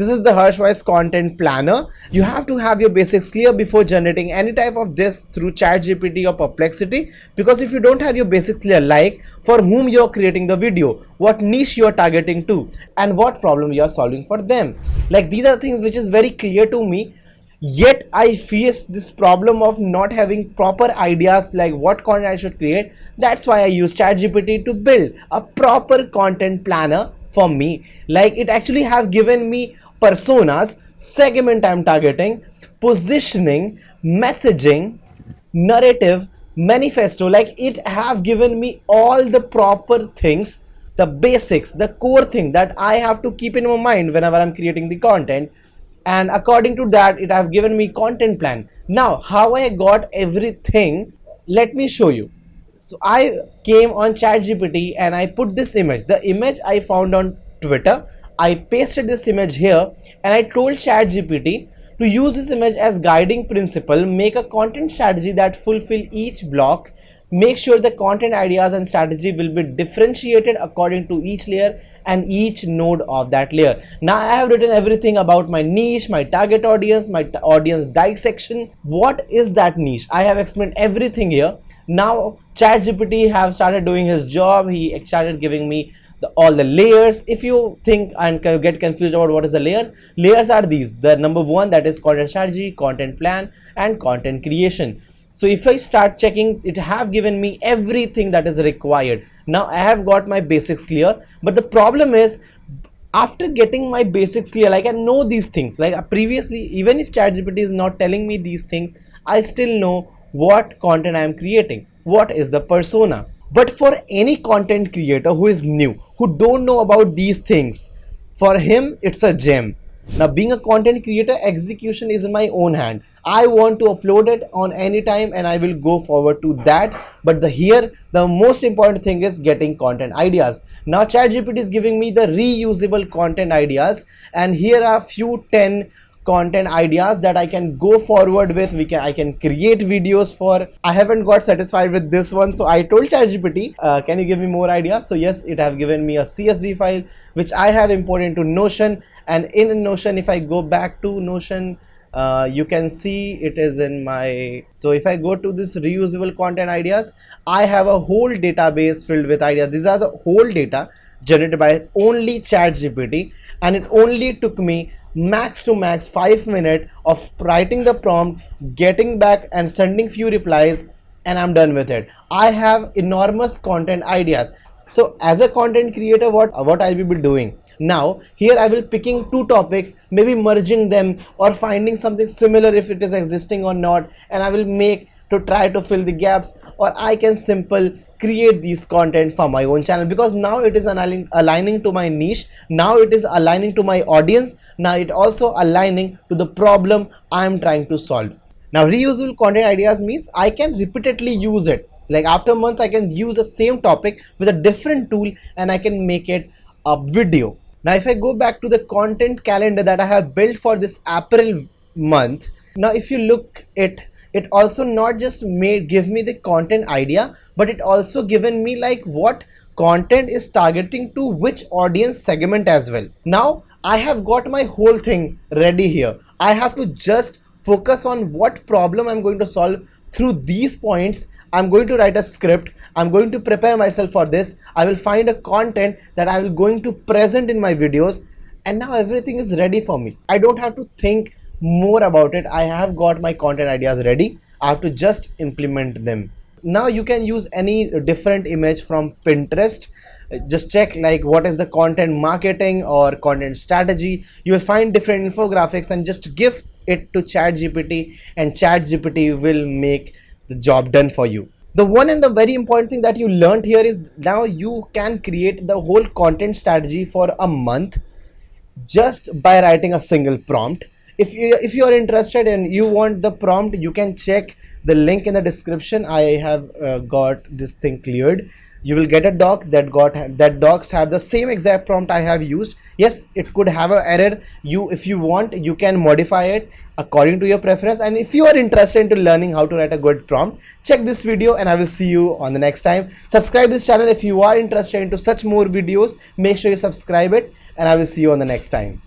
This is the HarshWise content planner. You have to have your basics clear before generating any type of this through ChatGPT or Perplexity, because if you don't have your basics clear, like for whom you're creating the video, what niche you're targeting to, and what problem you're solving for them, like these are things which is very clear to me. Yet I face this problem of not having proper ideas like what content I should create. That's why I use ChatGPT to build a proper content planner for me. Like it actually have given me personas, segment I'm targeting, positioning, messaging, narrative, manifesto. Like it have given me all the proper things, the basics, the core thing that I have to keep in my mind whenever I'm creating the content, and according to that it have given me content plan. Now how I got everything, let me show you. So I came on ChatGPT and I put this image, the image I found on Twitter. I pasted this image here and I told ChatGPT to use this image as guiding principle, make a content strategy that fulfill each block, make sure the content ideas and strategy will be differentiated according to each layer and each node of that layer. Now I have written everything about my niche, my target audience, my audience dissection. What is that niche? I have explained everything here. Now ChatGPT have started doing his job. He started giving me all the layers. If you think and get confused about what is the layer, layers are these. The number one, that is content strategy, content plan, and content creation. So if I start checking, it have given me everything that is required. Now I have got my basics clear, but the problem is, after getting my basics clear, like I know these things, like previously, even if ChatGPT is not telling me these things, I still know what content I am creating, what is the persona. But for any content creator who is new, who don't know about these things, for him it's a gem. Now being a content creator, execution is in my own hand. I want to upload it on any time and I will go forward to that. But the most important thing is getting content ideas. Now ChatGPT is giving me the reusable content ideas, and here are few 10 content ideas that I can go forward with. I can create videos for. I haven't got satisfied with this one, so I told ChatGPT, can you give me more ideas? So yes, it have given me a CSV file which I have imported into Notion, and in Notion, if I go back to Notion, you can see it is in my. So if I go to this reusable content ideas, I have a whole database filled with ideas. These are the whole data generated by only ChatGPT, and it only took me max to max 5 minutes of writing the prompt, getting back and sending few replies, and I'm done with it. I have enormous content ideas. So as a content creator, what I'll be doing now, here I will picking two topics, maybe merging them or finding something similar if it is existing or not, and I will make to try to fill the gaps, or I can simple create these content for my own channel, because now it is aligning to my niche, now it is aligning to my audience, now it also aligning to the problem I am trying to solve. Now reusable content ideas means I can repeatedly use it, like after months I can use the same topic with a different tool and I can make it a video. Now if I go back to the content calendar that I have built for this April month, now if you look it also not just give me the content idea, but it also given me like what content is targeting to which audience segment as well. Now I have got my whole thing ready here. I have to just focus on what problem I'm going to solve through these points. I'm going to write a script. I'm going to prepare myself for this. I will find a content that I will going to present in my videos, and now everything is ready for me. I don't have to think more about it. I have got my content ideas ready. I have to just implement them. Now you can use any different image from Pinterest. Just check like what is the content marketing or content strategy. You will find different infographics and just give it to ChatGPT, and ChatGPT will make the job done for you. The one and the very important thing that you learned here is now you can create the whole content strategy for a month just by writing a single prompt. If you are interested and you want the prompt, you can check the link in the description. I have got this thing cleared. You will get a doc that docs have the same exact prompt I have used. Yes, it could have an error. If you want, you can modify it according to your preference. And if you are interested into learning how to write a good prompt, check this video and I will see you on the next time. Subscribe this channel if you are interested into such more videos. Make sure you subscribe it, and I will see you on the next time.